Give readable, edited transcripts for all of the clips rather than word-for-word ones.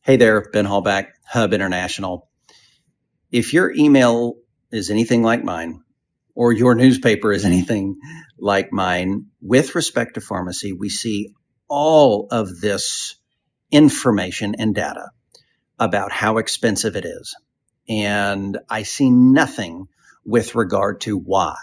Hey there, Ben Hallback, Hub International. If your email is anything like mine, or your newspaper is anything like mine, with respect to pharmacy, we see all of this information and data about how expensive it is. And I see nothing with regard to why.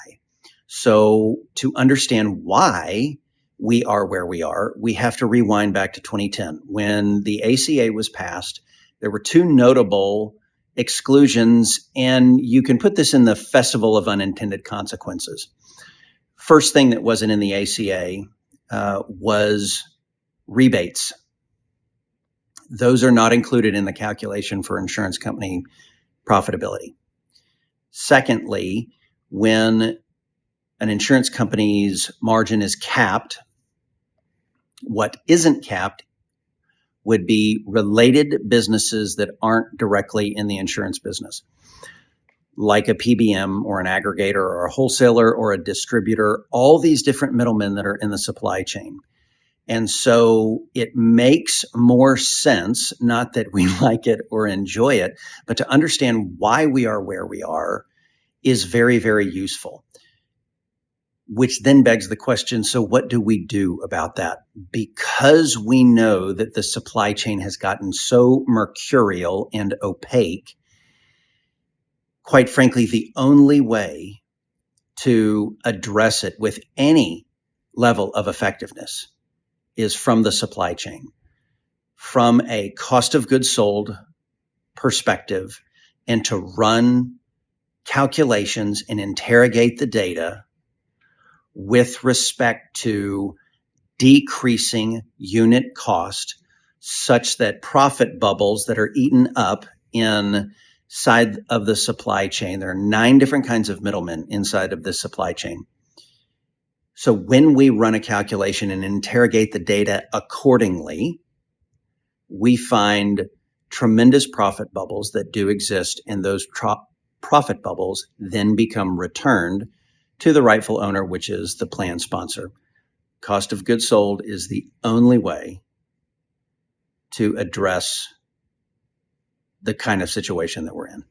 So, to understand why we are where we are, we have to rewind back to 2010. When the ACA was passed, there were two notable exclusions, and you can put this in the festival of unintended consequences. First thing that wasn't in the ACA was rebates. Those are not included in the calculation for insurance company profitability. Secondly, when an insurance company's margin is capped, what isn't capped would be related businesses that aren't directly in the insurance business, like a PBM or an aggregator or a wholesaler or a distributor, all these different middlemen that are in the supply chain. And so it makes more sense, not that we like it or enjoy it, but to understand why we are where we are is very, very useful. Which then begs the question, so what do we do about that? Because we know that the supply chain has gotten so mercurial and opaque, quite frankly, the only way to address it with any level of effectiveness is from the supply chain, from a cost of goods sold perspective, and to run calculations and interrogate the data with respect to decreasing unit cost such that profit bubbles that are eaten up inside of the supply chain. There are 9 different kinds of middlemen inside of this supply chain. So when we run a calculation and interrogate the data accordingly, we find tremendous profit bubbles that do exist, and those profit bubbles then become returned to the rightful owner, which is the plan sponsor. Cost of goods sold is the only way to address the kind of situation that we're in.